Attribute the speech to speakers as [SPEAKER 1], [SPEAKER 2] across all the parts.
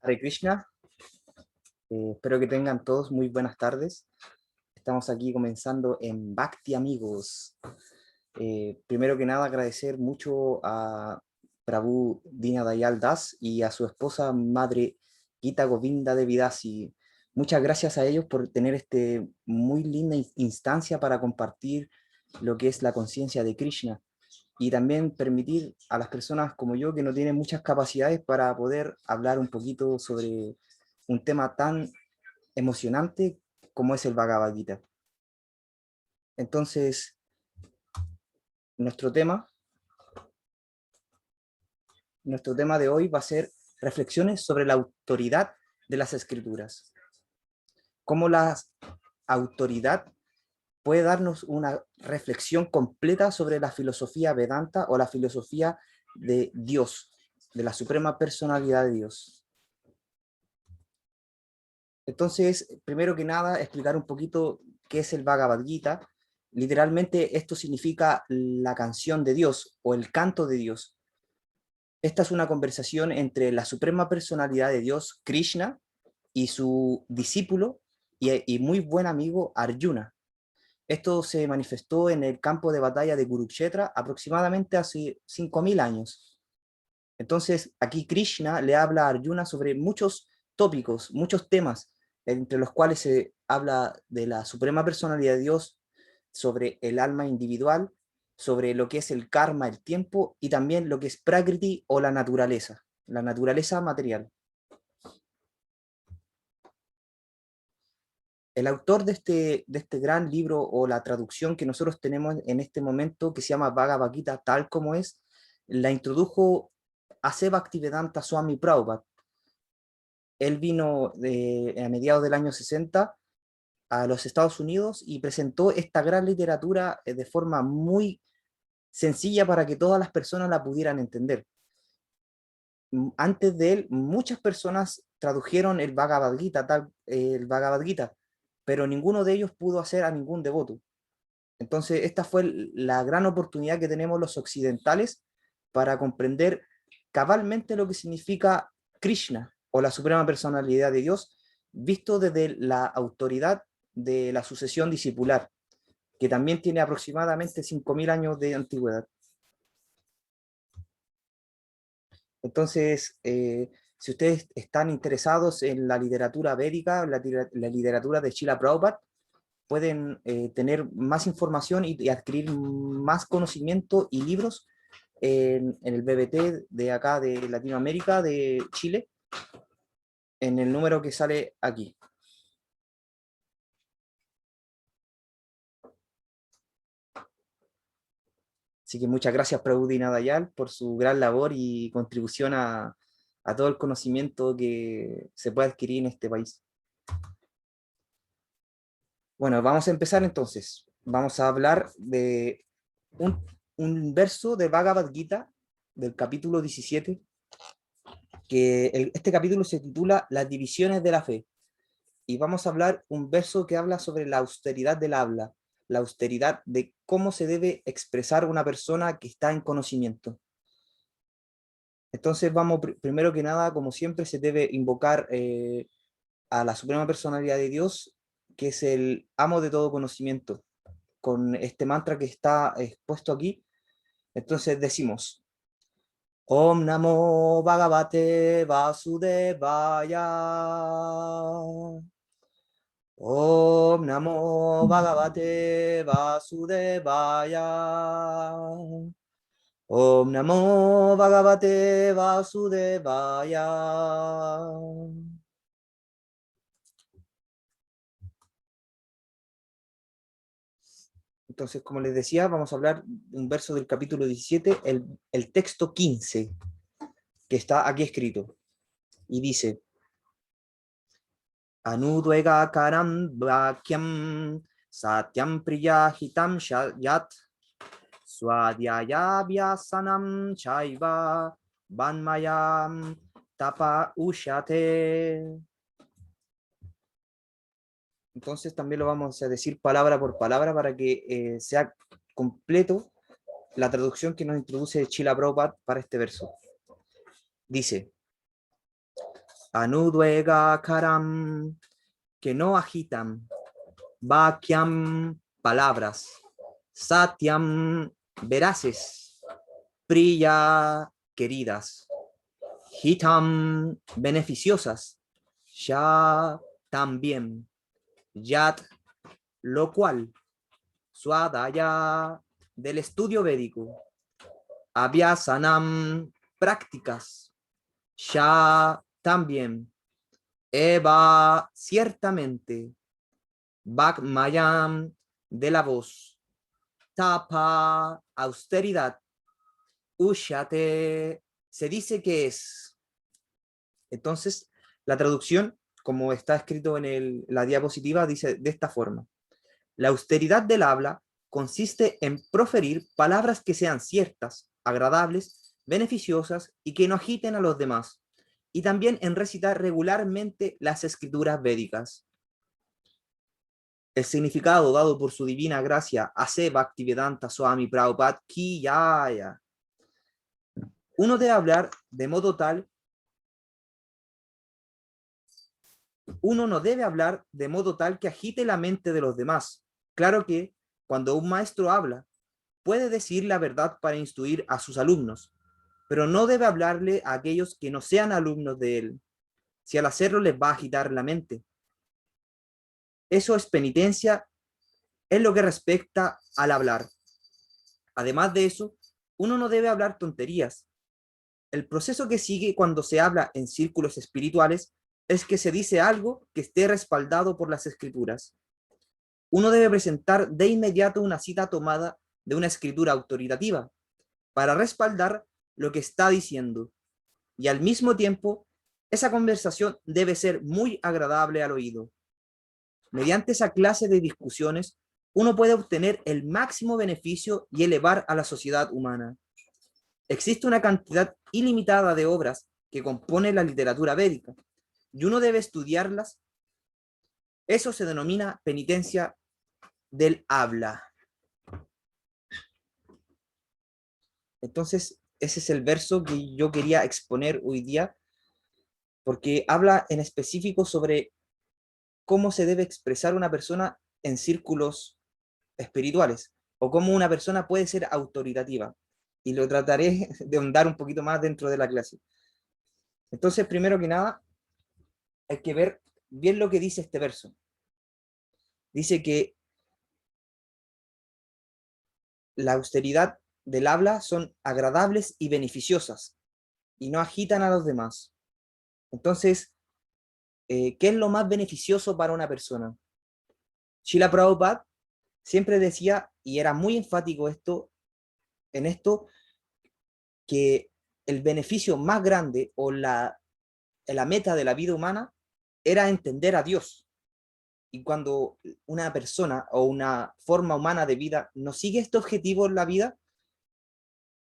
[SPEAKER 1] Hare Krishna, espero que tengan todos muy buenas tardes. Estamos aquí comenzando en Bhakti Amigos. Primero que nada agradecer mucho a Prabhu Dinadayal Das y a su esposa madre Gita Govinda Devidasi. Muchas gracias a ellos por tener este muy linda instancia para compartir lo que es la conciencia de Krishna y también permitir a las personas como yo que no tienen muchas capacidades para poder hablar un poquito sobre un tema tan emocionante como es el Bhagavad Gita. Entonces, nuestro tema, nuestro tema de hoy va a ser reflexiones sobre la autoridad de las escrituras. Cómo la autoridad puede darnos una reflexión completa sobre la filosofía Vedanta o la filosofía de Dios, de la suprema personalidad de Dios. Entonces, primero que nada, explicar un poquito qué es el Bhagavad Gita. Literalmente esto significa la canción de Dios o el canto de Dios. Esta es una conversación entre la suprema personalidad de Dios, Krishna, y su discípulo y muy buen amigo Arjuna. Esto se manifestó en el campo de batalla de Kurukshetra aproximadamente hace 5000 años. Entonces, aquí Krishna le habla a Arjuna sobre muchos tópicos, muchos temas, entre los cuales se habla de la suprema personalidad de Dios, sobre el alma individual, sobre lo que es el karma, el tiempo, y también lo que es prakriti o la naturaleza material. El autor de este gran libro o la traducción que nosotros tenemos en este momento, que se llama Bhagavad Gita, tal como es, la introdujo A.C. Bhaktivedanta Swami Prabhupada. Él vino a mediados del año 60 a los Estados Unidos y presentó esta gran literatura de forma muy sencilla para que todas las personas la pudieran entender. Antes de él, muchas personas tradujeron el Bhagavad Gita, pero ninguno de ellos pudo hacer a ningún devoto. Entonces, esta fue la gran oportunidad que tenemos los occidentales para comprender cabalmente lo que significa Krishna o la suprema personalidad de Dios, visto desde la autoridad de la sucesión discipular, que también tiene aproximadamente 5000 años de antigüedad. Entonces, si ustedes están interesados en la literatura védica, la literatura de Srila Prabhupada, pueden tener más información y adquirir más conocimiento y libros en el BBT de acá de Latinoamérica, de Chile, en el número que sale aquí. Así que muchas gracias, Prabhu Dinadayal, por su gran labor y contribución a todo el conocimiento que se puede adquirir en este país. Bueno, vamos a empezar entonces. Vamos a hablar de un, un verso de Bhagavad Gita, del capítulo 17, que este capítulo se titula Las divisiones de la fe. Y vamos a hablar un verso que habla sobre la austeridad del habla, la austeridad de cómo se debe expresar una persona que está en conocimiento. Entonces vamos, primero que nada, como siempre, se debe invocar a la Suprema Personalidad de Dios, que es el amo de todo conocimiento, con este mantra que está expuesto aquí. Entonces decimos, Om Namo Bhagavate Vasudevaya. Om Namo Bhagavate Vasudevaya. Om Namo Bhagavate Vasudevaya. Entonces, como les decía, vamos a hablar de un verso del capítulo 17, el texto 15, que está aquí escrito. Y dice, Anudvega karam vakyam satyam priyahitam yat swadhyaya vyasanam chaiva vanmayam tapa ushate. Entonces también lo vamos a decir palabra por palabra para que sea completo la traducción que nos introduce Chila Prabhupada para este verso. Dice, Anudvega karam, que no agitan, vakyam, palabras, satyam, veraces, priya, queridas, hitam, beneficiosas, ya, también, yat, lo cual, swadaya, del estudio védico, abhyasanam, prácticas, ya, también, eva, ciertamente, Bhagmayam, de la voz, tapa, austeridad, ushate, se dice que es. Entonces, la traducción, como está escrito en la diapositiva, dice de esta forma. La austeridad del habla consiste en proferir palabras que sean ciertas, agradables, beneficiosas y que no agiten a los demás, y también en recitar regularmente las escrituras védicas. El significado dado por su divina gracia Ase Bhaktivedanta Swami Prabhupada Ki Yaya. Uno debe hablar de modo tal, uno no debe hablar de modo tal que agite la mente de los demás. Claro que cuando un maestro habla, puede decir la verdad para instruir a sus alumnos, pero no debe hablarle a aquellos que no sean alumnos de él, si al hacerlo les va a agitar la mente. Eso es penitencia en lo que respecta al hablar. Además de eso, uno no debe hablar tonterías. El proceso que sigue cuando se habla en círculos espirituales es que se dice algo que esté respaldado por las escrituras. Uno debe presentar de inmediato una cita tomada de una escritura autoritativa para respaldar lo que está diciendo. Y al mismo tiempo, esa conversación debe ser muy agradable al oído. Mediante esa clase de discusiones, uno puede obtener el máximo beneficio y elevar a la sociedad humana. Existe una cantidad ilimitada de obras que componen la literatura védica, y uno debe estudiarlas. Eso se denomina penitencia del habla. Entonces, ese es el verso que yo quería exponer hoy día, porque habla en específico sobre cómo se debe expresar una persona en círculos espirituales, o cómo una persona puede ser autoritativa. Y lo trataré de ahondar un poquito más dentro de la clase. Entonces, primero que nada, hay que ver bien lo que dice este verso. Dice que la austeridad del habla son agradables y beneficiosas, y no agitan a los demás. Entonces, ¿qué es lo más beneficioso para una persona? Srila Prabhupada siempre decía, y era muy enfático en esto, que el beneficio más grande o la meta de la vida humana era entender a Dios. Y cuando una persona o una forma humana de vida no sigue este objetivo en la vida,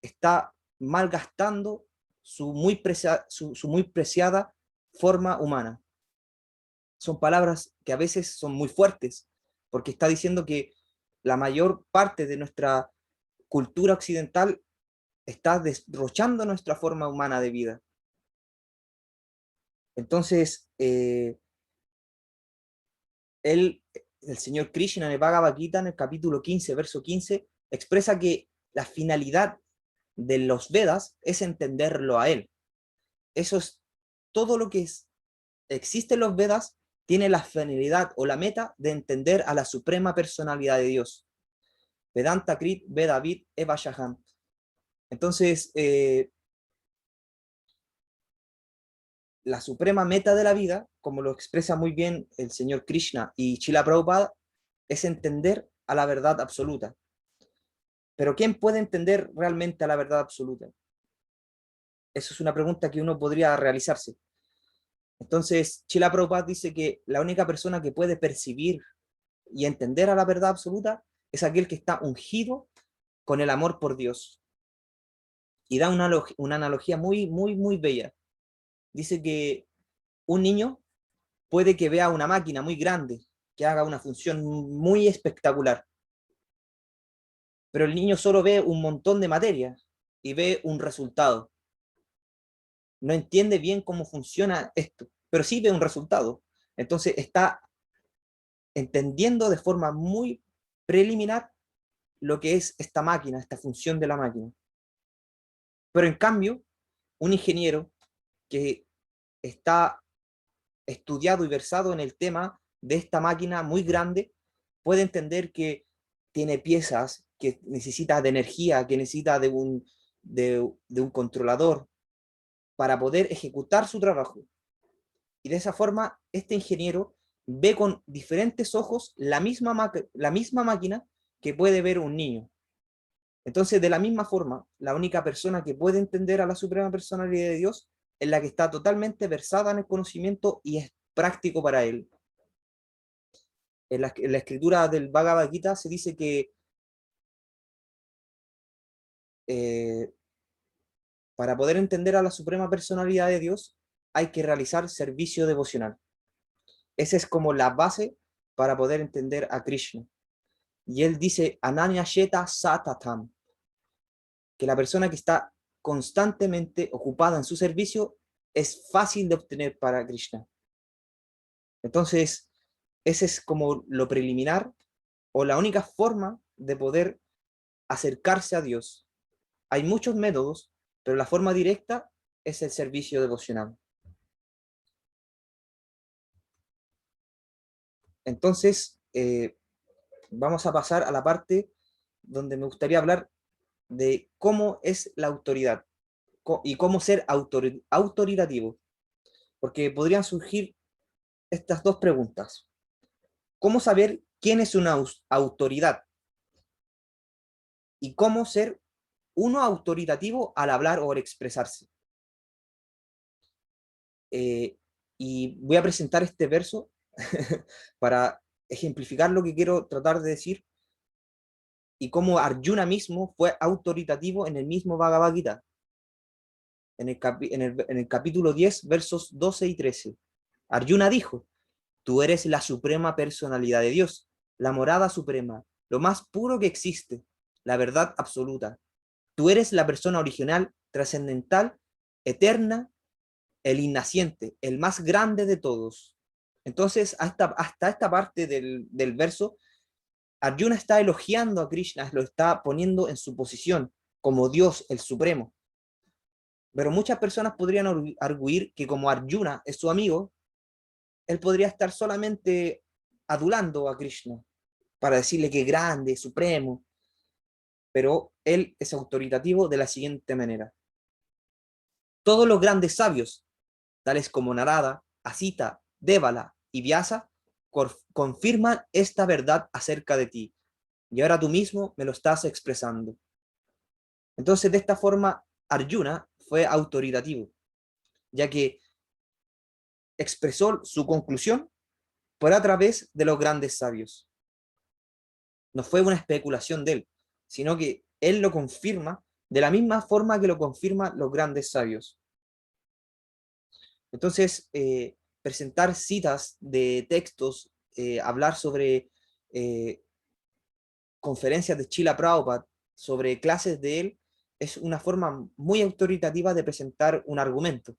[SPEAKER 1] está malgastando su muy preciada forma humana. Son palabras que a veces son muy fuertes, porque está diciendo que la mayor parte de nuestra cultura occidental está derrochando nuestra forma humana de vida. Entonces, el señor Krishna en el Bhagavad Gita, en el capítulo 15, verso 15, expresa que la finalidad de los Vedas es entenderlo a él. Eso es todo lo que existe en los Vedas, tiene la finalidad o la meta de entender a la suprema personalidad de Dios. Vedanta Krit Vedavid Eva Shaham. Entonces, la suprema meta de la vida, como lo expresa muy bien el señor Krishna y Srila Prabhupada, es entender a la verdad absoluta. Pero ¿quién puede entender realmente a la verdad absoluta? Eso es una pregunta que uno podría realizarse. Entonces, Srila Prabhupada dice que la única persona que puede percibir y entender a la verdad absoluta es aquel que está ungido con el amor por Dios. Y da una analogía muy, muy, muy bella. Dice que un niño puede que vea una máquina muy grande, que haga una función muy espectacular, pero el niño solo ve un montón de materia y ve un resultado. No entiende bien cómo funciona esto, pero sí ve un resultado. Entonces está entendiendo de forma muy preliminar lo que es esta máquina, esta función de la máquina. Pero en cambio, un ingeniero que está estudiado y versado en el tema de esta máquina muy grande, puede entender que tiene piezas, que necesita de energía, que necesita de un controlador para poder ejecutar su trabajo. Y de esa forma, este ingeniero ve con diferentes ojos la misma máquina que puede ver un niño. Entonces, de la misma forma, la única persona que puede entender a la suprema personalidad de Dios es la que está totalmente versada en el conocimiento y es práctico para él. En la escritura del Bhagavad Gita se dice que eh, para poder entender a la suprema personalidad de Dios hay que realizar servicio devocional. Esa es como la base para poder entender a Krishna. Y él dice, Ananya Sheta Satatam, que la persona que está constantemente ocupada en su servicio es fácil de obtener para Krishna. Entonces, ese es como lo preliminar o la única forma de poder acercarse a Dios. Hay muchos métodos, pero la forma directa es el servicio devocional. Entonces, vamos a pasar a la parte donde me gustaría hablar de cómo es la autoridad y cómo ser autoritativo, porque podrían surgir estas dos preguntas. ¿Cómo saber quién es una autoridad? ¿Y cómo ser uno autoritativo al hablar o al expresarse? Eh, y voy a presentar este verso para ejemplificar lo que quiero tratar de decir y cómo Arjuna mismo fue autoritativo en el mismo Bhagavad Gita, en el capítulo 10, versos 12 y 13. Arjuna dijo, tú eres la suprema personalidad de Dios, la morada suprema, lo más puro que existe, la verdad absoluta. Tú eres la persona original, trascendental, eterna, el innaciente, el más grande de todos. Entonces, hasta esta parte del verso, Arjuna está elogiando a Krishna, lo está poniendo en su posición como Dios, el Supremo. Pero muchas personas podrían arguir que como Arjuna es su amigo, él podría estar solamente adulando a Krishna para decirle que es grande, supremo, pero él es autoritativo de la siguiente manera. Todos los grandes sabios, tales como Narada, Asita, Devala y Vyasa, confirman esta verdad acerca de ti, y ahora tú mismo me lo estás expresando. Entonces, de esta forma, Arjuna fue autoritativo, ya que expresó su conclusión fue a través de los grandes sabios. No fue una especulación de él, sino que él lo confirma de la misma forma que lo confirman los grandes sabios. Entonces, presentar citas de textos, hablar sobre conferencias de Chila Prabhupada, sobre clases de él, es una forma muy autoritativa de presentar un argumento.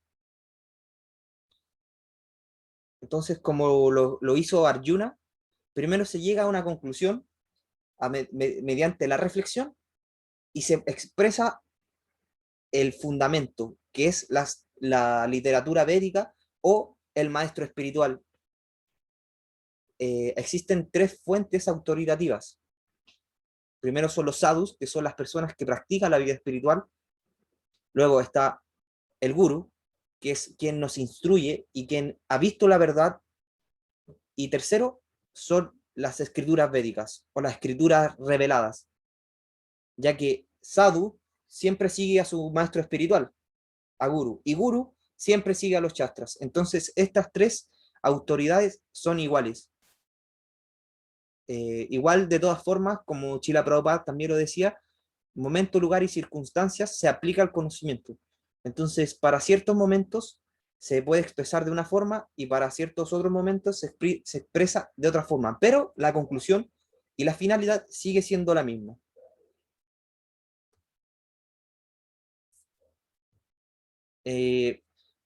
[SPEAKER 1] Entonces, como lo hizo Arjuna, primero se llega a una conclusión mediante la reflexión y se expresa el fundamento, que es la literatura védica o el maestro espiritual. Existen tres fuentes autoritativas. Primero son los sadhus, que son las personas que practican la vida espiritual. Luego está el guru, que es quien nos instruye y quien ha visto la verdad. Y tercero son las escrituras védicas o las escrituras reveladas, ya que sadhu siempre sigue a su maestro espiritual, a guru, y guru siempre sigue a los shastras. Entonces estas tres autoridades son iguales. Igual de todas formas, como Chila Prabhupada también lo decía, momento, lugar y circunstancias se aplica el conocimiento. Entonces, para ciertos momentos se puede expresar de una forma y para ciertos otros momentos se expresa de otra forma, pero la conclusión y la finalidad sigue siendo la misma.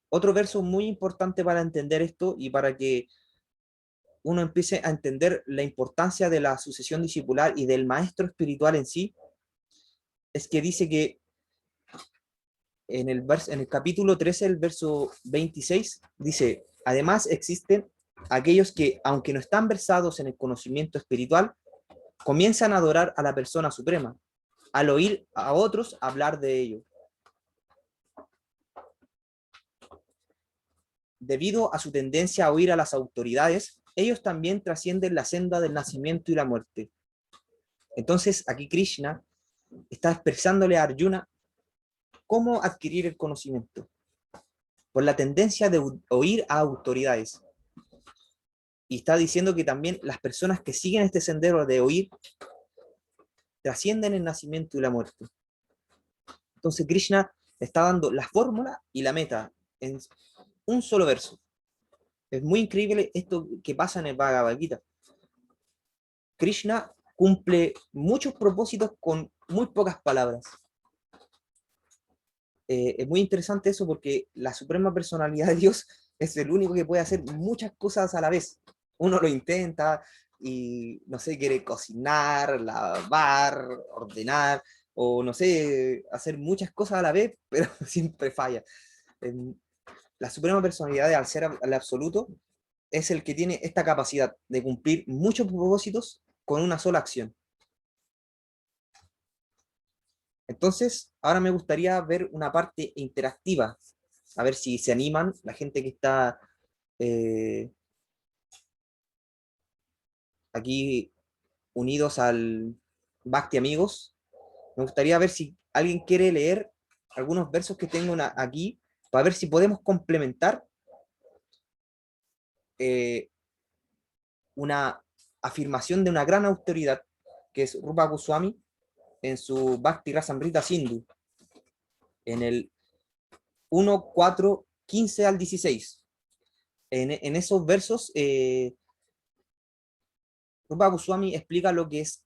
[SPEAKER 1] Otro verso muy importante para entender esto y para que uno empiece a entender la importancia de la sucesión discipular y del maestro espiritual en sí, es que dice que en el capítulo 13, el verso 26, dice, además existen aquellos que, aunque no están versados en el conocimiento espiritual, comienzan a adorar a la persona suprema, al oír a otros hablar de ello. Debido a su tendencia a oír a las autoridades, ellos también trascienden la senda del nacimiento y la muerte. Entonces, aquí Krishna está expresándole a Arjuna cómo adquirir el conocimiento, por la tendencia de oír a autoridades. Y está diciendo que también las personas que siguen este sendero de oír trascienden el nacimiento y la muerte. Entonces Krishna está dando la fórmula y la meta en un solo verso. Es muy increíble esto que pasa en el Bhagavad Gita. Krishna cumple muchos propósitos con muy pocas palabras. Es muy interesante eso porque la suprema personalidad de Dios es el único que puede hacer muchas cosas a la vez. Uno lo intenta y, no sé, quiere cocinar, lavar, ordenar, o no sé, hacer muchas cosas a la vez, pero siempre falla. La suprema personalidad, al ser el absoluto, es el que tiene esta capacidad de cumplir muchos propósitos con una sola acción. Entonces, ahora me gustaría ver una parte interactiva, a ver si se animan la gente que está aquí unidos al Bhakti Amigos. Me gustaría ver si alguien quiere leer algunos versos que tengo aquí, para ver si podemos complementar una afirmación de una gran autoridad, que es Rupa Goswami, en su Bhakti Rasamrita Sindhu, en el 1, 4, 15 al 16. En esos versos, Rupa Goswami explica lo que es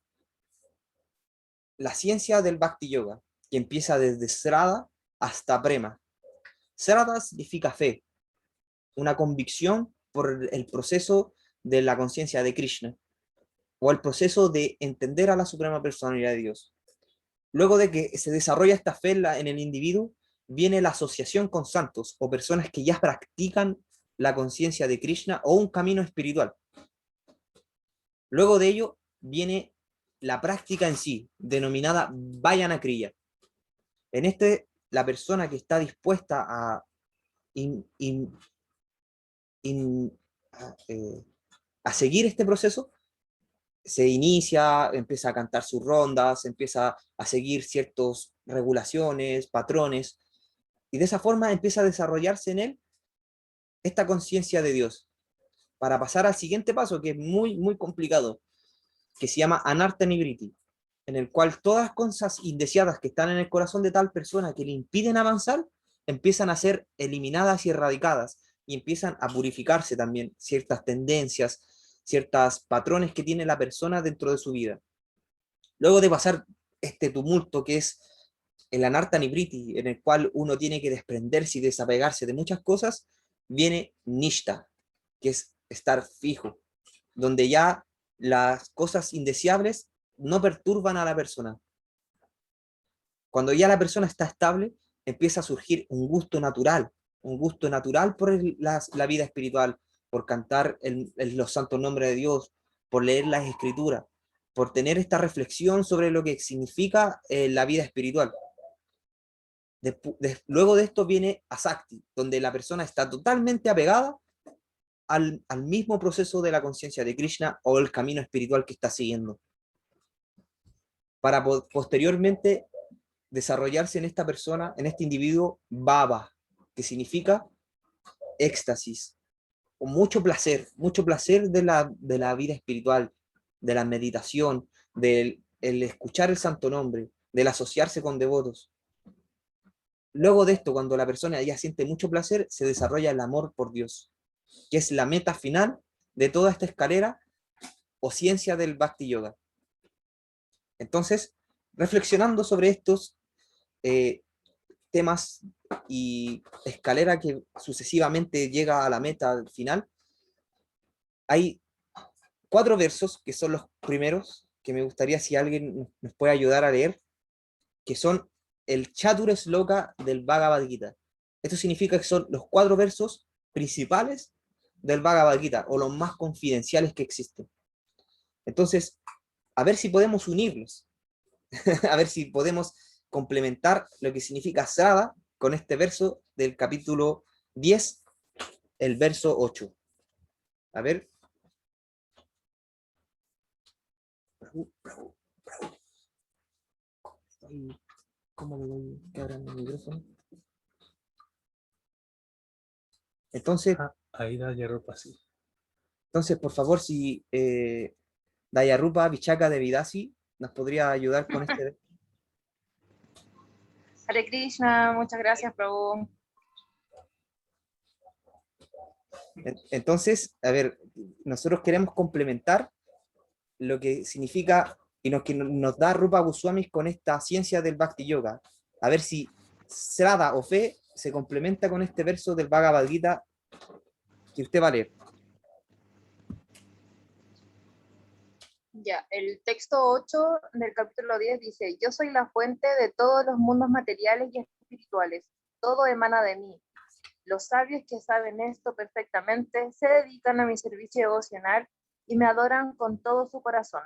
[SPEAKER 1] la ciencia del Bhakti Yoga, que empieza desde Srada hasta Prema. Srada significa fe, una convicción por el proceso de la conciencia de Krishna, o el proceso de entender a la suprema personalidad de Dios. Luego de que se desarrolla esta fe en el individuo, viene la asociación con santos o personas que ya practican la conciencia de Krishna o un camino espiritual. Luego de ello viene la práctica en sí, denominada Vayana Kriya. En la persona que está dispuesta a, a seguir este proceso, se inicia, empieza a cantar sus rondas, empieza a seguir ciertas regulaciones, patrones, y de esa forma empieza a desarrollarse en él esta conciencia de Dios, para pasar al siguiente paso, que es muy, muy complicado, que se llama Anarta Nibriti, en el cual todas las cosas indeseadas que están en el corazón de tal persona que le impiden avanzar, empiezan a ser eliminadas y erradicadas, y empiezan a purificarse también ciertas tendencias, ciertos patrones que tiene la persona dentro de su vida. Luego de pasar este tumulto que es el Anarta Nibriti, en el cual uno tiene que desprenderse y desapegarse de muchas cosas, viene Nishta, que es estar fijo, donde ya las cosas indeseables no perturban a la persona. Cuando ya la persona está estable, empieza a surgir un gusto natural por la vida espiritual, por cantar los santos nombres de Dios, por leer las escrituras, por tener esta reflexión sobre lo que significa la vida espiritual. Luego de esto viene Asakti, donde la persona está totalmente apegada al mismo proceso de la conciencia de Krishna o el camino espiritual que está siguiendo, para posteriormente desarrollarse en esta persona, en este individuo, bhava, que significa éxtasis, o mucho placer de la vida espiritual, de la meditación, del el escuchar el santo nombre, del asociarse con devotos. Luego de esto, cuando la persona ya siente mucho placer, se desarrolla el amor por Dios, que es la meta final de toda esta escalera o ciencia del Bhakti Yoga. Entonces, reflexionando sobre estos temas y escalera que sucesivamente llega a la meta final, hay 4 versos que son los primeros, que me gustaría si alguien nos puede ayudar a leer, que son el Chatura Sloka del Bhagavad Gita. Esto significa que son los 4 versos principales del Bhagavad Gita, o los más confidenciales que existen. Entonces, a ver si podemos unirlos, a ver si podemos complementar lo que significa Sada con este verso del capítulo 10, el verso 8. A ver. ¿Cómo le doy que abran el micrófono? Entonces,
[SPEAKER 2] ahí Dayarupa, sí.
[SPEAKER 1] Entonces, por favor, si Dayarupa Vichaka de Vidasi nos podría ayudar con este.
[SPEAKER 3] Hare Krishna, muchas gracias, Prabhu.
[SPEAKER 1] Entonces, a ver, nosotros queremos complementar lo que significa y que nos da Rupa Goswami con esta ciencia del Bhakti Yoga. A ver si Srada o fe se complementa con este verso del Bhagavad Gita que usted va a leer.
[SPEAKER 3] Ya, el texto 8 del capítulo 10 dice: yo soy la fuente de todos los mundos materiales y espirituales, todo emana de mí. Los sabios que saben esto perfectamente se dedican a mi servicio devocional y me adoran con todo su corazón.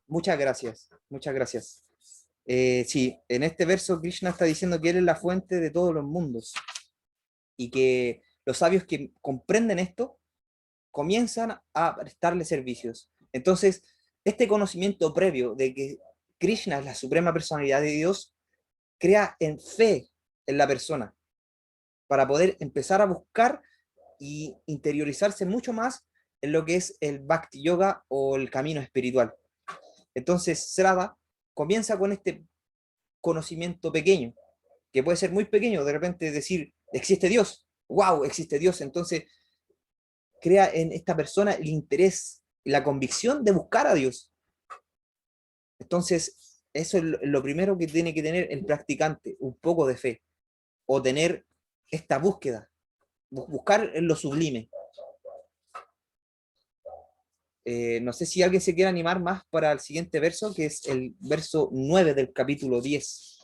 [SPEAKER 1] Muchas gracias, muchas gracias. Sí, en este verso Krishna está diciendo que él es la fuente de todos los mundos y que los sabios que comprenden esto comienzan a prestarle servicios. Entonces, este conocimiento previo de que Krishna es la suprema personalidad de Dios crea en fe en la persona para poder empezar a buscar y interiorizarse mucho más en lo que es el Bhakti Yoga o el camino espiritual. Entonces, Srada comienza con este conocimiento pequeño, que puede ser muy pequeño, de repente decir, existe Dios, wow, existe Dios, entonces crea en esta persona el interés, la convicción de buscar a Dios. Entonces, eso es lo primero que tiene que tener el practicante, un poco de fe, o tener esta búsqueda, buscar en lo sublime. No sé si alguien se quiere animar más para el siguiente verso, que es el verso 9 del capítulo 10.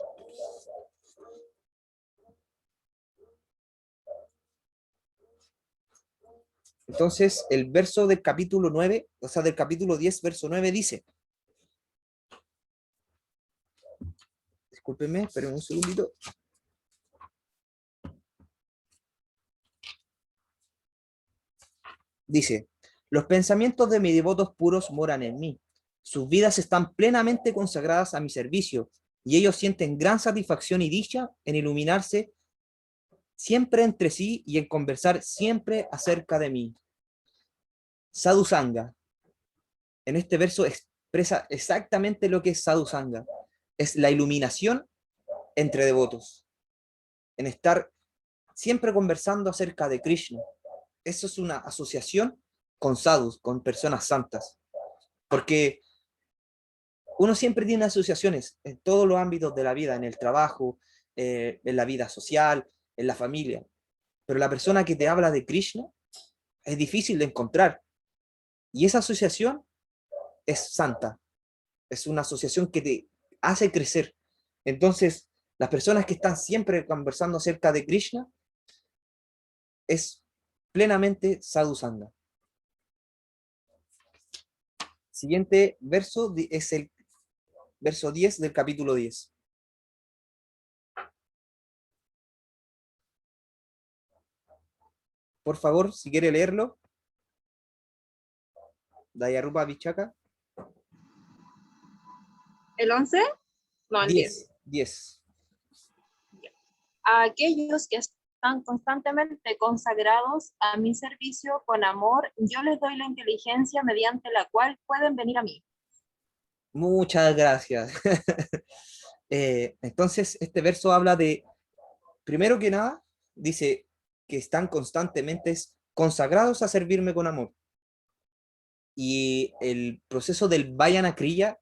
[SPEAKER 1] Entonces, el verso del capítulo 9, o sea, del capítulo 10, verso 9 dice, discúlpenme, esperen un segundito. Dice, los pensamientos de mis devotos puros moran en mí. Sus vidas están plenamente consagradas a mi servicio y ellos sienten gran satisfacción y dicha en iluminarse siempre entre sí y en conversar siempre acerca de mí. Sadhu Sangha, en este verso expresa exactamente lo que es Sadhu Sangha. Es la iluminación entre devotos, en estar siempre conversando acerca de Krishna. Eso es una asociación con sadhus, con personas santas, porque uno siempre tiene asociaciones en todos los ámbitos de la vida, en el trabajo, en la vida social, en la familia, pero la persona que te habla de Krishna es difícil de encontrar, y esa asociación es santa, es una asociación que te hace crecer. Entonces, las personas que están siempre conversando acerca de Krishna es plenamente sadhu sangha. Siguiente verso es el verso 10 del capítulo 10. Por favor, si quiere leerlo, Dayarupa Vichaka.
[SPEAKER 3] ¿El 11? No, el 10.
[SPEAKER 1] 10.
[SPEAKER 3] A aquellos que están constantemente consagrados a mi servicio con amor, yo les doy la inteligencia mediante la cual pueden venir a mí.
[SPEAKER 1] Muchas gracias. Entonces, este verso habla de, primero que nada, dice que están constantemente consagrados a servirme con amor. Y el proceso del Vayana Kriya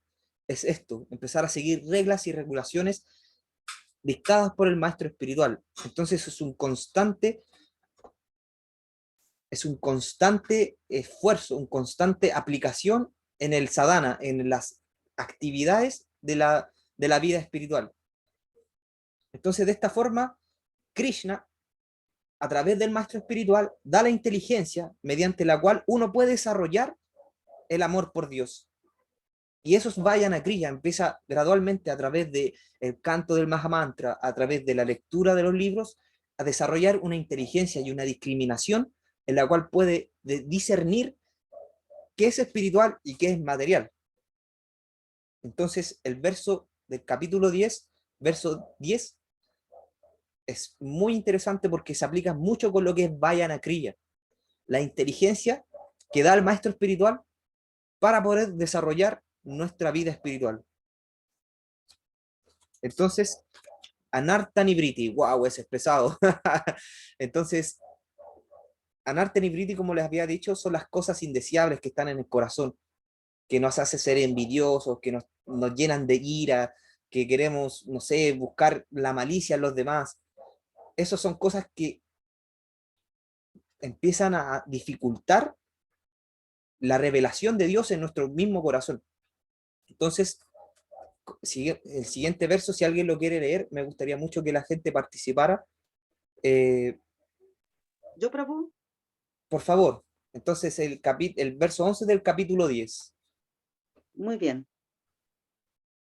[SPEAKER 1] es esto, empezar a seguir reglas y regulaciones dictadas por el maestro espiritual. Entonces es un constante esfuerzo, una constante aplicación en el sadhana, en las actividades de la vida espiritual. Entonces, de esta forma, Krishna, a través del maestro espiritual, da la inteligencia mediante la cual uno puede desarrollar el amor por Dios. Y esos Vayana Kriya empieza gradualmente a través del canto del Mahamantra, a través de la lectura de los libros, a desarrollar una inteligencia y una discriminación en la cual puede discernir qué es espiritual y qué es material. Entonces, el verso del capítulo 10, verso 10, es muy interesante porque se aplica mucho con lo que es Vayana Kriya, la inteligencia que da el maestro espiritual para poder desarrollar nuestra vida espiritual. Entonces, Anarta Nibriti, wow, es expresado. Entonces, Anarta Nibriti, como les había dicho, son las cosas indeseables que están en el corazón, que nos hace ser envidiosos, que nos llenan de ira, que queremos, no sé, buscar la malicia en los demás. Esas son cosas que empiezan a dificultar la revelación de Dios en nuestro mismo corazón. Entonces, el siguiente verso, si alguien lo quiere leer, me gustaría mucho que la gente participara.
[SPEAKER 2] Yo, Prabhu.
[SPEAKER 1] Por favor. Entonces, el verso 11 del capítulo 10.
[SPEAKER 2] Muy bien.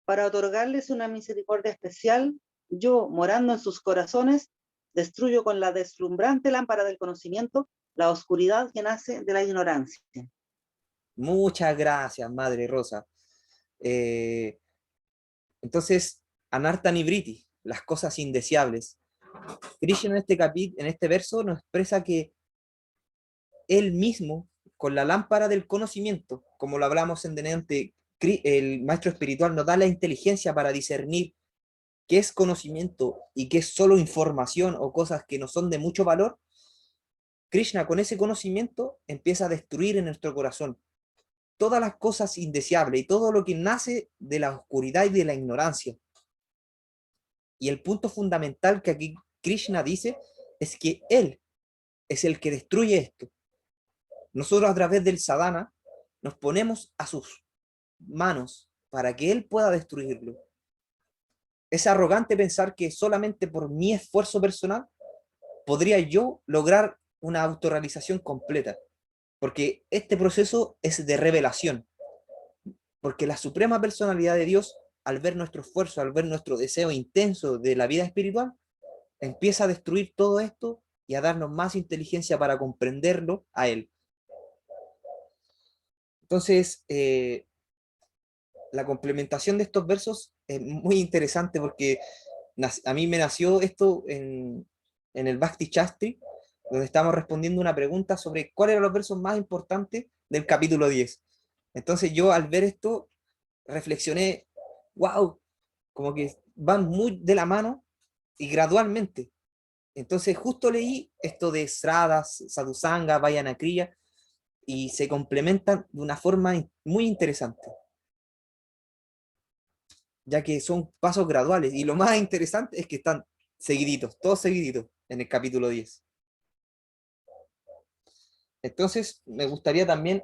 [SPEAKER 2] Para otorgarles una misericordia especial, yo, morando en sus corazones, destruyo con la deslumbrante lámpara del conocimiento la oscuridad que nace de la ignorancia.
[SPEAKER 1] Muchas gracias, Madre Rosa. Entonces, Anarta Nibriti, las cosas indeseables. Krishna en este verso nos expresa que él mismo, con la lámpara del conocimiento, como lo hablamos en delante, el maestro espiritual nos da la inteligencia para discernir qué es conocimiento y qué es solo información o cosas que no son de mucho valor. Krishna con ese conocimiento empieza a destruir en nuestro corazón todas las cosas indeseables y todo lo que nace de la oscuridad y de la ignorancia. Y el punto fundamental que aquí Krishna dice es que Él es el que destruye esto. Nosotros a través del sadhana nos ponemos a sus manos para que Él pueda destruirlo. Es arrogante pensar que solamente por mi esfuerzo personal podría yo lograr una autorrealización completa, porque este proceso es de revelación, porque la suprema personalidad de Dios, al ver nuestro esfuerzo, al ver nuestro deseo intenso de la vida espiritual, empieza a destruir todo esto y a darnos más inteligencia para comprenderlo a Él. Entonces, la complementación de estos versos es muy interesante porque a mí me nació esto en el Bhakti Shastri, donde estamos respondiendo una pregunta sobre cuáles eran los versos más importantes del capítulo 10. Entonces yo al ver esto reflexioné, wow, como que van muy de la mano y gradualmente. Entonces justo leí esto de Srada, Sadhusanga, Vayana Kriya, y se complementan de una forma muy interesante, ya que son pasos graduales, y lo más interesante es que están seguiditos, todos seguiditos en el capítulo 10. Entonces me gustaría también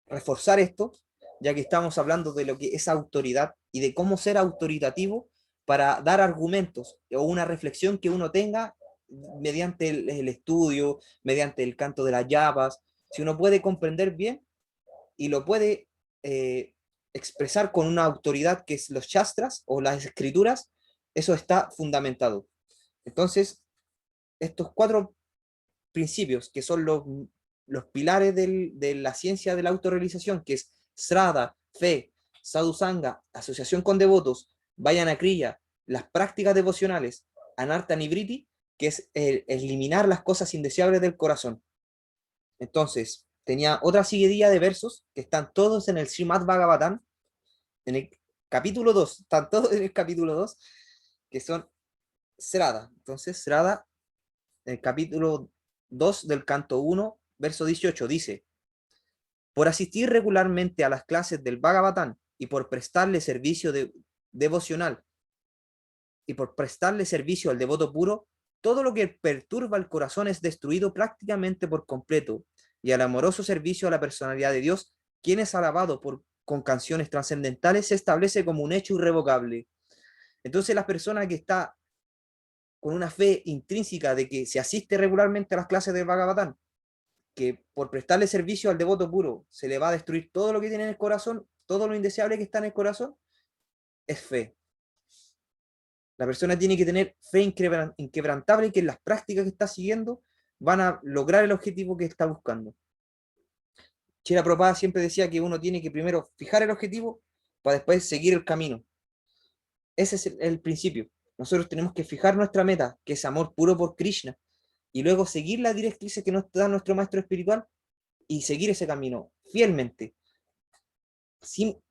[SPEAKER 1] reforzar esto, ya que estamos hablando de lo que es autoridad y de cómo ser autoritativo para dar argumentos o una reflexión que uno tenga mediante el estudio, mediante el canto de las llamas. Si uno puede comprender bien y lo puede expresar con una autoridad que es los shastras o las escrituras, eso está fundamentado. Entonces, estos 4 principios, que son los pilares de la ciencia de la autorrealización, que es Srada, fe, Sadhusanga, asociación con devotos, Vayana Kriya, las prácticas devocionales, Anartha Nivriti, que es eliminar las cosas indeseables del corazón. Entonces, tenía otra seguidilla de versos que están todos en el Srimad Bhagavatam, en el capítulo 2, están todos en el capítulo 2, que son Srada. Entonces, Srada, en el capítulo 2 del canto 1, verso 18, dice: por asistir regularmente a las clases del Bhagavatam y por prestarle servicio devocional y por prestarle servicio al devoto puro, todo lo que perturba el corazón es destruido prácticamente por completo, y al amoroso servicio a la personalidad de Dios, quien es alabado con canciones trascendentales, se establece como un hecho irrevocable. Entonces la persona que está con una fe intrínseca de que se asiste regularmente a las clases del Bhagavatam, que por prestarle servicio al devoto puro se le va a destruir todo lo que tiene en el corazón, todo lo indeseable que está en el corazón, es fe. La persona tiene que tener fe inquebrantable, que en las prácticas que está siguiendo van a lograr el objetivo que está buscando. Srila Prabhupada siempre decía que uno tiene que primero fijar el objetivo para después seguir el camino. Ese es el principio. Nosotros tenemos que fijar nuestra meta, que es amor puro por Krishna, y luego seguir las directrices que nos da nuestro maestro espiritual y seguir ese camino fielmente, sin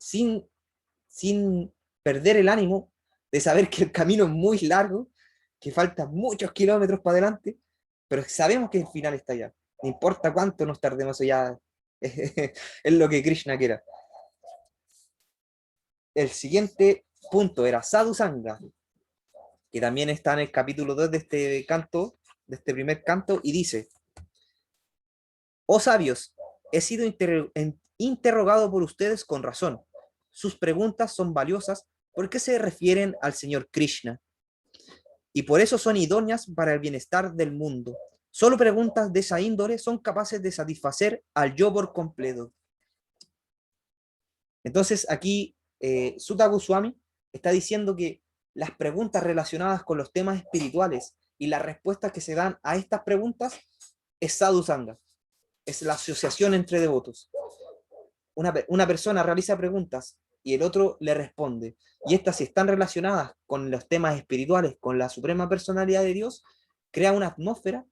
[SPEAKER 1] perder el ánimo de saber que el camino es muy largo, que faltan muchos kilómetros para adelante, pero sabemos que el final está allá. No importa cuánto nos tardemos allá, es lo que Krishna quiera. El siguiente punto era Sadhusanga, que también está en el capítulo 2 de este canto, de este primer canto, y dice: oh sabios, he sido interrogado por ustedes con razón. Sus preguntas son valiosas porque se refieren al Señor Krishna, y por eso son idóneas para el bienestar del mundo. Solo preguntas de esa índole son capaces de satisfacer al yo por completo. Entonces aquí Sutta Goswami está diciendo que las preguntas relacionadas con los temas espirituales y las respuestas que se dan a estas preguntas es sadhusanga, es la asociación entre devotos. Una persona realiza preguntas y el otro le responde, y estas, si están relacionadas con los temas espirituales, con la suprema personalidad de Dios, crea una atmósfera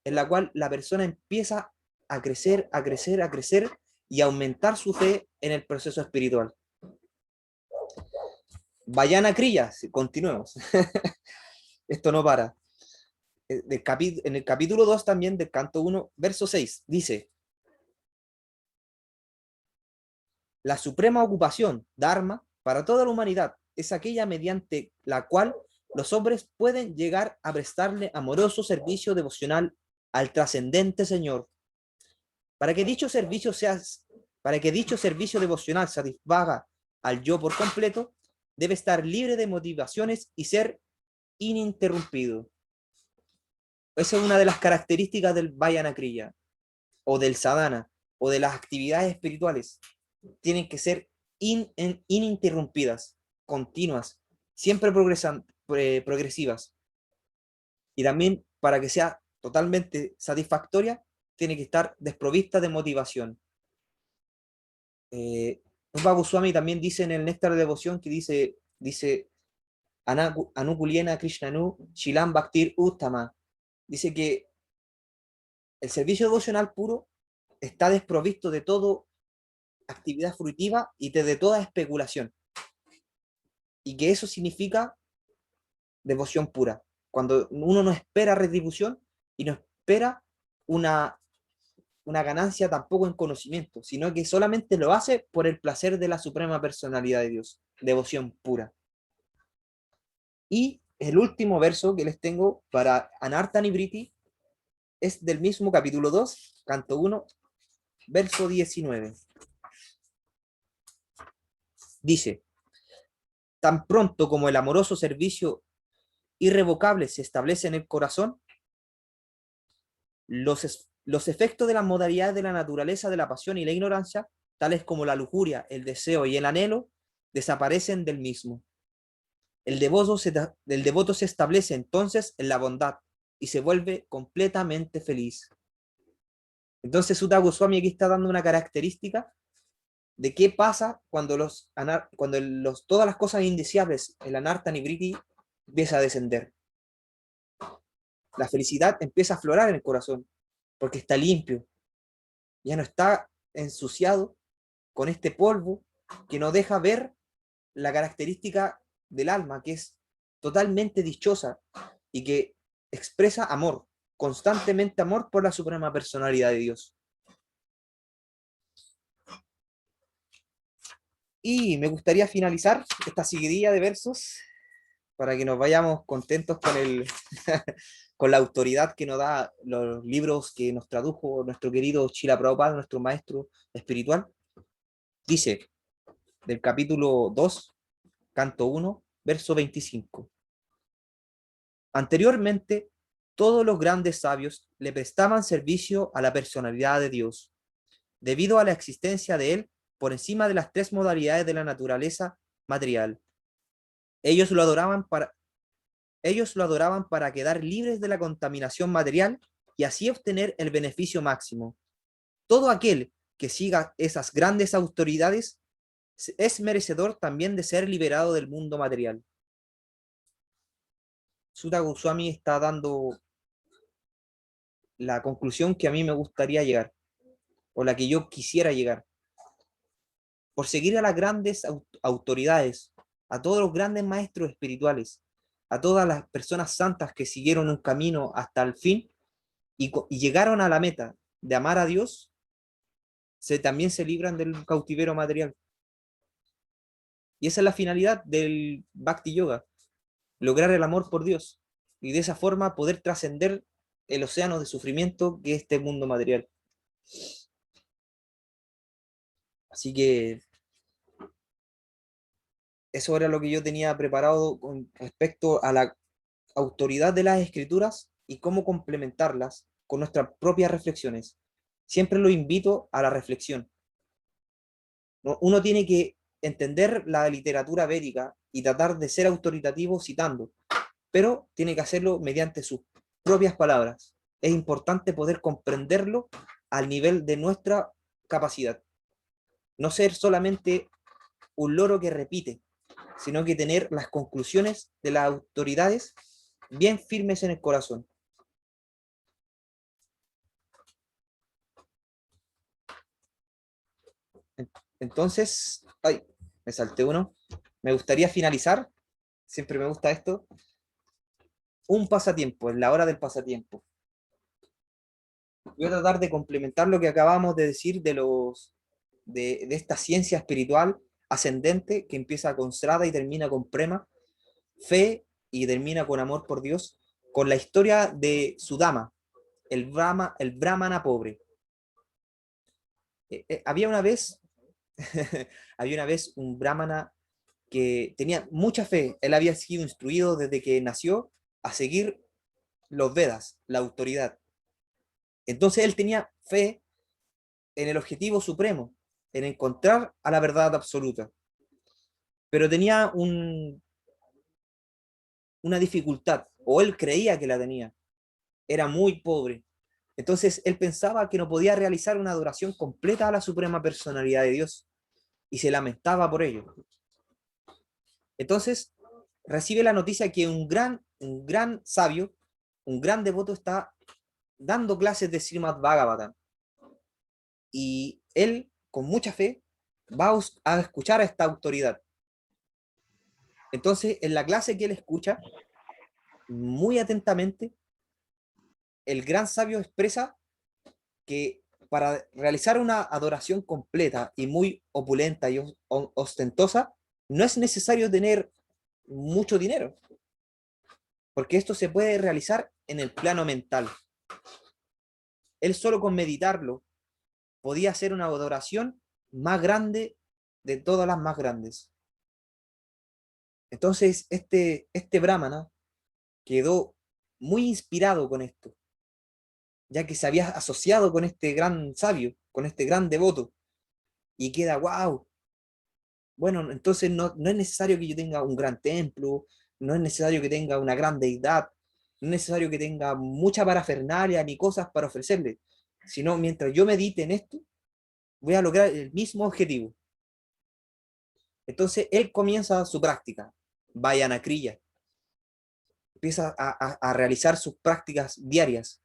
[SPEAKER 1] en la cual la persona empieza a crecer, a crecer, a crecer y a aumentar su fe en el proceso espiritual. Vayana Kriya, continuemos. Esto no para. En el capítulo 2 también del canto 1, verso 6, dice: la suprema ocupación, Dharma, para toda la humanidad es aquella mediante la cual los hombres pueden llegar a prestarle amoroso servicio devocional al trascendente Señor. Para que dicho servicio devocional satisfaga al yo por completo, debe estar libre de motivaciones y ser ininterrumpido. Esa es una de las características del Vayana Kriya, o del sadhana, o de las actividades espirituales. Tienen que ser ininterrumpidas, continuas, siempre progresivas. Y también, para que sea totalmente satisfactoria, tiene que estar desprovista de motivación. Rupa Goswami también dice en el Néctar de Devoción, que dice Anukuliena Krishnanu Shilam Bhaktir Uttama. Dice que el servicio devocional puro está desprovisto de toda actividad fruitiva y de toda especulación. Y que eso significa devoción pura. Cuando uno no espera retribución y no espera una ganancia tampoco en conocimiento, sino que solamente lo hace por el placer de la suprema personalidad de Dios. Devoción pura. Y el último verso que les tengo para Anarta Nibriti es del mismo capítulo 2, canto 1, verso 19. Dice: tan pronto como el amoroso servicio irrevocable se establece en el corazón, los efectos de las modalidades de la naturaleza de la pasión y la ignorancia, tales como la lujuria, el deseo y el anhelo, desaparecen del mismo. El devoto se establece entonces en la bondad y se vuelve completamente feliz. Entonces Sutta Goswami aquí está dando una característica de qué pasa cuando todas las cosas indeseables, el anarta nibriti, empieza a descender. La felicidad empieza a aflorar en el corazón, porque está limpio, ya no está ensuciado con este polvo que no deja ver la característica del alma, que es totalmente dichosa y que expresa amor, constantemente amor por la suprema personalidad de Dios. Y me gustaría finalizar esta seguidilla de versos para que nos vayamos contentos con con la autoridad que nos da los libros que nos tradujo nuestro querido Srila Prabhupada, nuestro maestro espiritual. Dice, del capítulo 2, canto 1, verso 25. Anteriormente, todos los grandes sabios le prestaban servicio a la personalidad de Dios, debido a la existencia de él por encima de las tres modalidades de la naturaleza material. Ellos lo adoraban para quedar libres de la contaminación material y así obtener el beneficio máximo. Todo aquel que siga esas grandes autoridades es merecedor también de ser liberado del mundo material. Sutta Goswami está dando la conclusión que a mí me gustaría llegar, o la que yo quisiera llegar. Por seguir a las grandes autoridades, a todos los grandes maestros espirituales, a todas las personas santas que siguieron un camino hasta el fin y llegaron a la meta de amar a Dios, también se libran del cautiverio material. Y esa es la finalidad del Bhakti Yoga, lograr el amor por Dios y de esa forma poder trascender el océano de sufrimiento que es este mundo material. Así que eso era lo que yo tenía preparado con respecto a la autoridad de las escrituras y cómo complementarlas con nuestras propias reflexiones. Siempre lo invito a la reflexión. Uno tiene que entender la literatura védica y tratar de ser autoritativo citando, pero tiene que hacerlo mediante sus propias palabras. Es importante poder comprenderlo al nivel de nuestra capacidad. No ser solamente un loro que repite, sino que tener las conclusiones de las autoridades bien firmes en el corazón. Entonces, ay, me salté uno. Me gustaría finalizar, siempre me gusta esto, un pasatiempo, en la hora del pasatiempo. Voy a tratar de complementar lo que acabamos de decir de esta ciencia espiritual ascendente que empieza con Srada y termina con Prema, fe y termina con amor por Dios, con la historia de Sudama, el brahmana pobre. Había una vez un brahmana que tenía mucha fe. Él había sido instruido desde que nació a seguir los Vedas, la autoridad. Entonces él tenía fe en el objetivo supremo, en encontrar a la verdad absoluta. Pero tenía una dificultad, o él creía que la tenía. Era muy pobre. Entonces él pensaba que no podía realizar una adoración completa a la suprema personalidad de Dios y se lamentaba por ello. Entonces recibe la noticia que un gran sabio, un gran devoto está dando clases de Srimad Bhagavatam. Y él, con mucha fe, va a escuchar a esta autoridad. Entonces, en la clase que él escucha, muy atentamente, el gran sabio expresa que para realizar una adoración completa y muy opulenta y ostentosa, no es necesario tener mucho dinero, porque esto se puede realizar en el plano mental. Él solo con meditarlo podía hacer una adoración más grande de todas las más grandes. Entonces, este brahmana quedó muy inspirado con esto, ya que se había asociado con este gran sabio, con este gran devoto, y queda, wow, bueno, entonces no es necesario que yo tenga un gran templo, no es necesario que tenga una gran deidad, no es necesario que tenga mucha parafernalia ni cosas para ofrecerle, sino mientras yo medite en esto, voy a lograr el mismo objetivo. Entonces él comienza su práctica, Vayana Kriya, empieza a realizar sus prácticas diarias.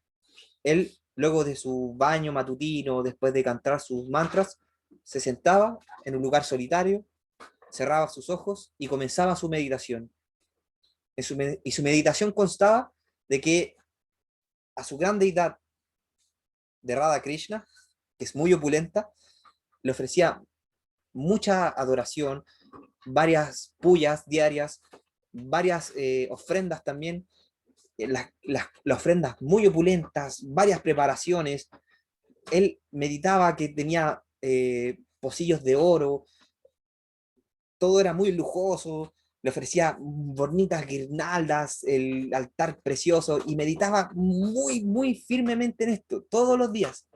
[SPEAKER 1] Él, luego de su baño matutino, después de cantar sus mantras, se sentaba en un lugar solitario, cerraba sus ojos y comenzaba su meditación. Y su meditación constaba de que a su gran deidad de Radha Krishna, que es muy opulenta, le ofrecía mucha adoración, varias puyas diarias, varias ofrendas también, las ofrendas muy opulentas, varias preparaciones. Él meditaba que tenía pocillos de oro, todo era muy lujoso, le ofrecía bonitas guirnaldas, el altar precioso, y meditaba muy firmemente en esto, todos los días.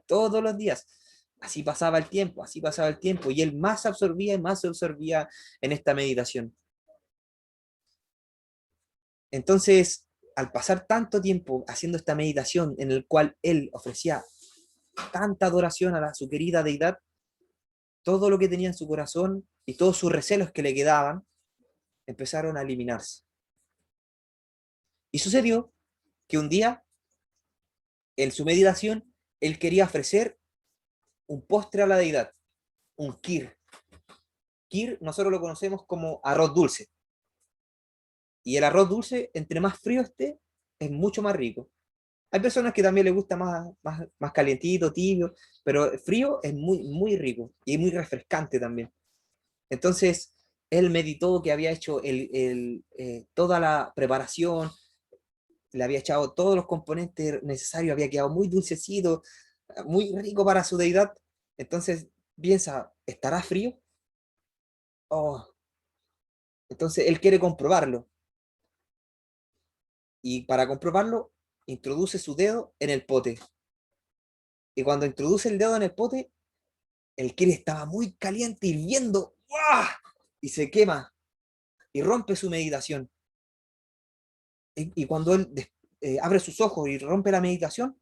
[SPEAKER 1] Así pasaba el tiempo, así pasaba el tiempo, y él más absorbía y más se absorbía en esta meditación. Entonces, al pasar tanto tiempo haciendo esta meditación en el cual él ofrecía tanta adoración a su querida deidad, todo lo que tenía en su corazón y todos sus recelos que le quedaban empezaron a eliminarse. Y sucedió que un día, en su meditación, él quería ofrecer un postre a la deidad, un kir. Kir nosotros lo conocemos como arroz dulce. Y el arroz dulce, entre más frío esté, es mucho más rico. Hay personas que también les gusta más calientito, tibio, pero frío es muy rico y muy refrescante también. Entonces, él meditó que había hecho toda la preparación, le había echado todos los componentes necesarios, había quedado muy dulcecito, muy rico para su deidad. Entonces piensa, ¿estará frío? Oh. Entonces él quiere comprobarlo. Y para comprobarlo, introduce su dedo en el pote. Y cuando introduce el dedo en el pote, el kiri estaba muy caliente, hirviendo, ¡guau! Y se quema y rompe su meditación. Y cuando él abre sus ojos y rompe la meditación,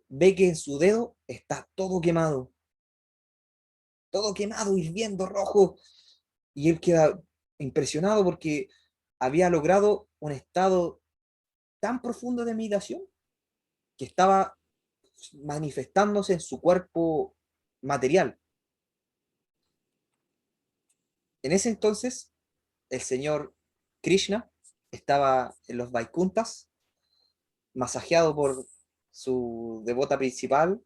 [SPEAKER 1] ve que en su dedo está todo quemado, hirviendo, rojo. Y él queda impresionado porque había logrado un estado tan profundo de meditación que estaba manifestándose en su cuerpo material. En ese entonces, el señor Krishna estaba en los Vaikuntas, masajeado por su devota principal,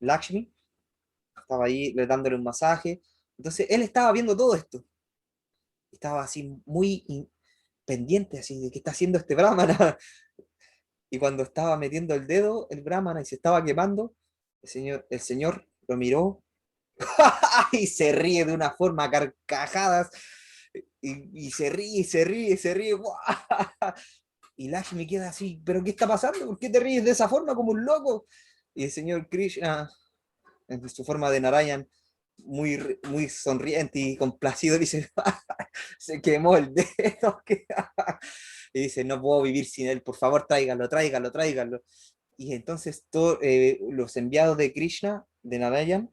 [SPEAKER 1] Lakshmi, estaba ahí dándole un masaje. Entonces, él estaba viendo todo esto. Estaba así muy pendiente, así de qué está haciendo este brahmana. Y cuando estaba metiendo el dedo, el brahmana, y se estaba quemando, el señor lo miró y se ríe de una forma a carcajadas. Y se ríe, se ríe, se ríe. Y Lakshmi queda así, ¿pero qué está pasando? ¿Por qué te ríes de esa forma como un loco? Y el señor Krishna, en su forma de Narayan, muy sonriente y complacido, dice, se quemó el dedo. Y dice, no puedo vivir sin él, por favor, tráigalo, tráigalo, tráigalo. Y entonces los enviados de Krishna, de Narayan,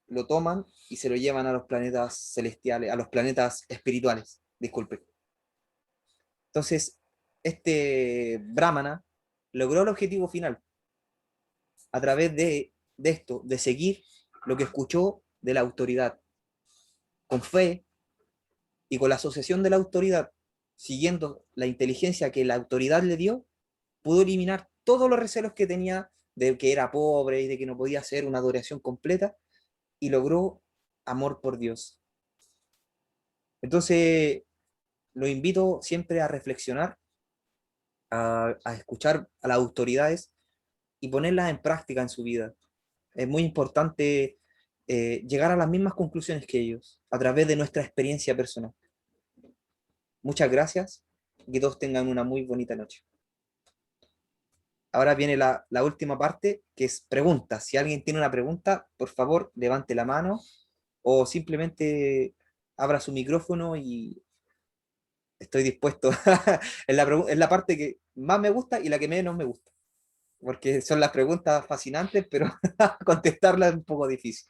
[SPEAKER 1] lo toman y se lo llevan a los planetas celestiales, a los planetas espirituales, disculpe. Entonces, este Brahmana logró el objetivo final a través de esto, de seguir lo que escuchó de la autoridad, con fe y con la asociación de la autoridad, siguiendo la inteligencia que la autoridad le dio, pudo eliminar todos los recelos que tenía de que era pobre y de que no podía hacer una adoración completa, y logró amor por Dios. Entonces, lo invito siempre a reflexionar, a escuchar a las autoridades y ponerlas en práctica en su vida. Es muy importante llegar a las mismas conclusiones que ellos, a través de nuestra experiencia personal. Muchas gracias y que todos tengan una muy bonita noche. Ahora viene la última parte, que es preguntas. Si alguien tiene una pregunta, por favor, levante la mano o simplemente abra su micrófono y estoy dispuesto. Es la parte que más me gusta y la que menos me gusta, porque son las preguntas fascinantes, pero contestarlas es un poco difícil.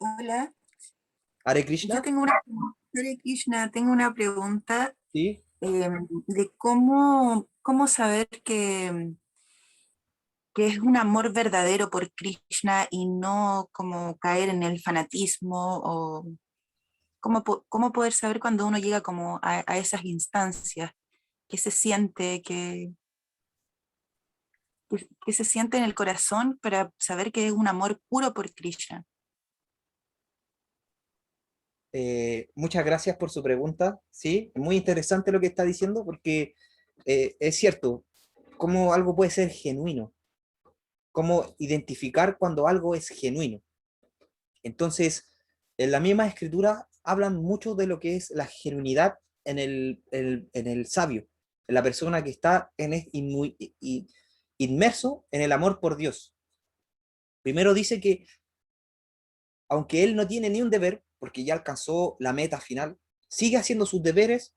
[SPEAKER 4] Hola,
[SPEAKER 1] Hare
[SPEAKER 4] yo
[SPEAKER 1] Krishna,
[SPEAKER 4] tengo una, Hare Krishna, tengo una pregunta
[SPEAKER 1] ¿sí?
[SPEAKER 4] de cómo saber que es un amor verdadero por Krishna y no como caer en el fanatismo, o cómo poder saber cuando uno llega como a esas instancias, qué se siente, qué se siente en el corazón para saber que es un amor puro por Krishna.
[SPEAKER 1] Muchas gracias por su pregunta. Sí, muy interesante lo que está diciendo, porque es cierto, cómo algo puede ser genuino, cómo identificar cuando algo es genuino. Entonces, en la misma escritura hablan mucho de lo que es la genuinidad en el sabio, en la persona que está inmerso en el amor por Dios. Primero dice que, aunque él no tiene ni un deber, porque ya alcanzó la meta final, sigue haciendo sus deberes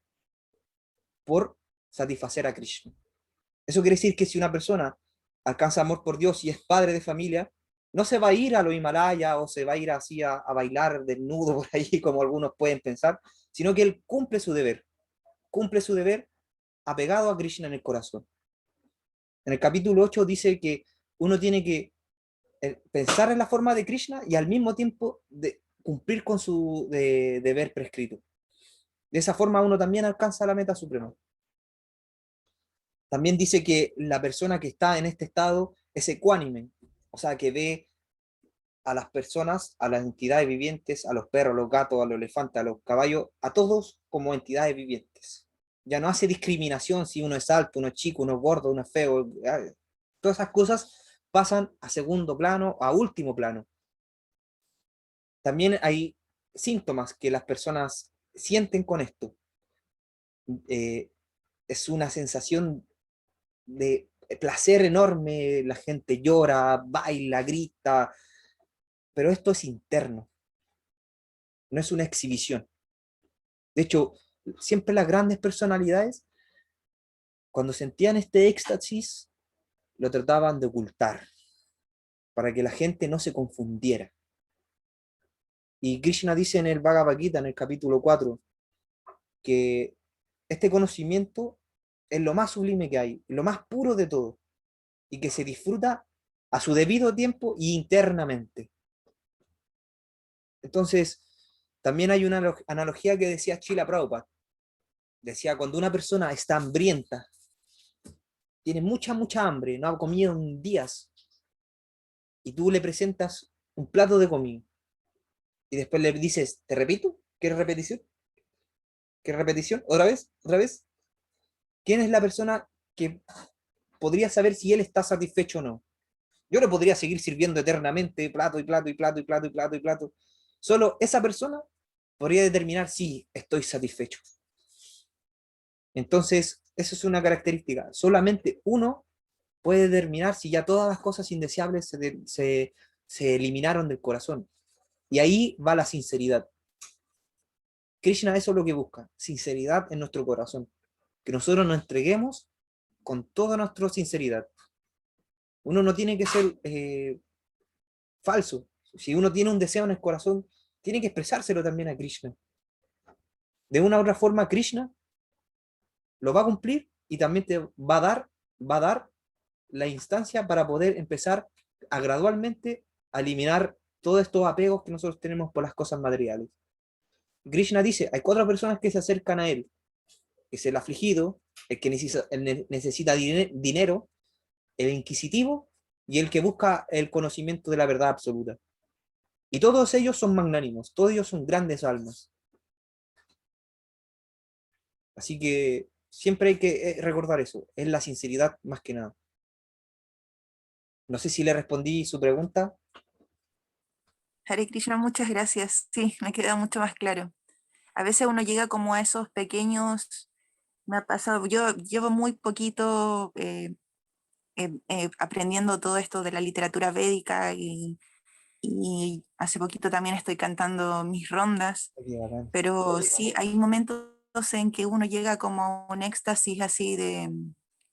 [SPEAKER 1] por satisfacer a Krishna. Eso quiere decir que si una persona alcanza amor por Dios y es padre de familia, no se va a ir a los Himalayas o se va a ir así a bailar desnudo por ahí, como algunos pueden pensar, sino que él cumple su deber apegado a Krishna en el corazón. En el capítulo 8 dice que uno tiene que pensar en la forma de Krishna y al mismo tiempo cumplir con su deber prescrito. De esa forma uno también alcanza la meta suprema. También dice que la persona que está en este estado es ecuánime, o sea, que ve a las personas, a las entidades vivientes, a los perros, a los gatos, a los elefantes, a los caballos, a todos como entidades vivientes. Ya no hace discriminación si uno es alto, uno es chico, uno es gordo, uno es feo. Todas esas cosas pasan a segundo plano, a último plano. También hay síntomas que las personas sienten con esto. Es una sensación de placer enorme, la gente llora, baila, grita, pero esto es interno, no es una exhibición. De hecho, siempre las grandes personalidades, cuando sentían este éxtasis, lo trataban de ocultar, para que la gente no se confundiera. Y Krishna dice en el Bhagavad Gita, en el capítulo 4, que este conocimiento es lo más sublime que hay, lo más puro de todo, y que se disfruta a su debido tiempo y internamente. Entonces, también hay una analogía que decía Srila Prabhupada. Decía, cuando una persona está hambrienta, tiene mucha hambre, no ha comido en días, y tú le presentas un plato de comida, y después le dices, ¿te repito? ¿Quieres repetición? ¿Quieres repetición? ¿Otra vez? ¿Otra vez? ¿Quién es la persona que podría saber si él está satisfecho o no? Yo le podría seguir sirviendo eternamente plato y plato y plato y plato y plato y plato. Solo esa persona podría determinar si estoy satisfecho. Entonces, eso es una característica. Solamente uno puede determinar si ya todas las cosas indeseables se eliminaron del corazón. Y ahí va la sinceridad. Krishna eso es lo que busca, sinceridad en nuestro corazón. Que nosotros nos entreguemos con toda nuestra sinceridad. Uno no tiene que ser falso. Si uno tiene un deseo en el corazón, tiene que expresárselo también a Krishna. De una u otra forma, Krishna lo va a cumplir y también te va a dar la instancia para poder empezar a gradualmente a eliminar todos estos apegos que nosotros tenemos por las cosas materiales. Krishna dice, hay 4 personas que se acercan a él. Es el afligido, el que necesita dinero, el inquisitivo y el que busca el conocimiento de la verdad absoluta. Y todos ellos son magnánimos, todos ellos son grandes almas. Así que siempre hay que recordar eso, es la sinceridad más que nada. No sé si le respondí su pregunta.
[SPEAKER 4] Hare Krishna, muchas gracias. Sí, me queda mucho más claro. A veces uno llega como a esos pequeños, me ha pasado, yo llevo muy poquito aprendiendo todo esto de la literatura védica y hace poquito también estoy cantando mis rondas, pero sí hay momentos en que uno llega como a un éxtasis así de,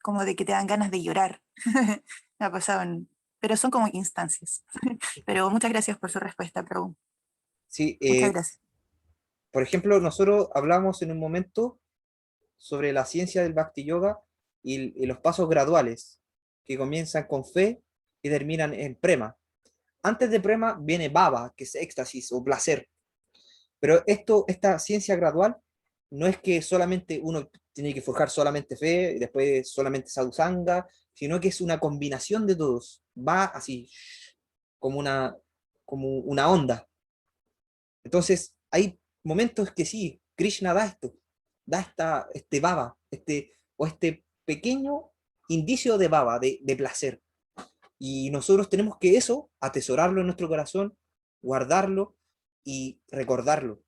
[SPEAKER 4] como de que te dan ganas de llorar. Me ha pasado, pero son como instancias. Pero muchas gracias por su respuesta, Prabhu.
[SPEAKER 1] Sí,
[SPEAKER 4] Muchas gracias.
[SPEAKER 1] por ejemplo, nosotros hablamos en un momento sobre la ciencia del Bhakti Yoga y los pasos graduales, que comienzan con fe y terminan en prema. Antes de prema viene bhava, que es éxtasis o placer. Pero esta ciencia gradual no es que solamente uno tiene que forjar solamente fe y después solamente sadhusanga, sino que es una combinación de todos. Va así, como una onda. Entonces, hay momentos que sí, Krishna da esto, da este baba, o este pequeño indicio de baba, de placer. Y nosotros tenemos que eso, atesorarlo en nuestro corazón, guardarlo y recordarlo,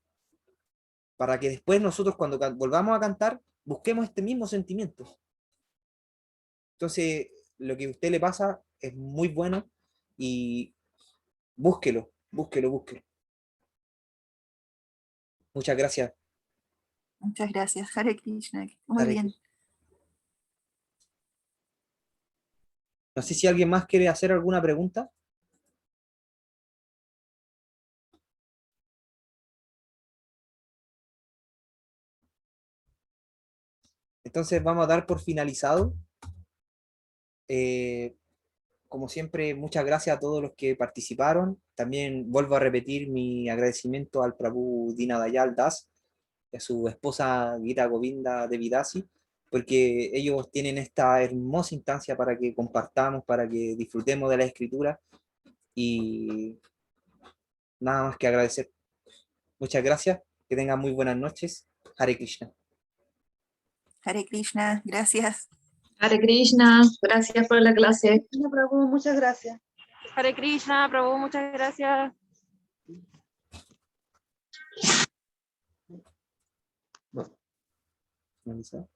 [SPEAKER 1] para que después nosotros cuando volvamos a cantar, busquemos este mismo sentimiento. Entonces, lo que a usted le pasa es muy bueno y búsquelo, búsquelo, búsquelo. Muchas gracias.
[SPEAKER 4] Muchas gracias. Hare Krishna. Muy
[SPEAKER 1] Hare
[SPEAKER 4] bien.
[SPEAKER 1] Krishna. No sé si alguien más quiere hacer alguna pregunta. Entonces vamos a dar por finalizado. Eh, como siempre, muchas gracias a todos los que participaron. También vuelvo a repetir mi agradecimiento al Prabhu Dinadayal Das y a su esposa Gita Govinda Devidasi, porque ellos tienen esta hermosa instancia para que compartamos, para que disfrutemos de la escritura y nada más que agradecer. Muchas gracias, que tengan muy buenas noches. Hare Krishna.
[SPEAKER 4] Hare Krishna. Gracias.
[SPEAKER 5] Hare Krishna, gracias por la clase.
[SPEAKER 2] No, Prabhu, muchas gracias.
[SPEAKER 3] Hare Krishna, Prabhu, muchas gracias.
[SPEAKER 1] Bueno, finalizado.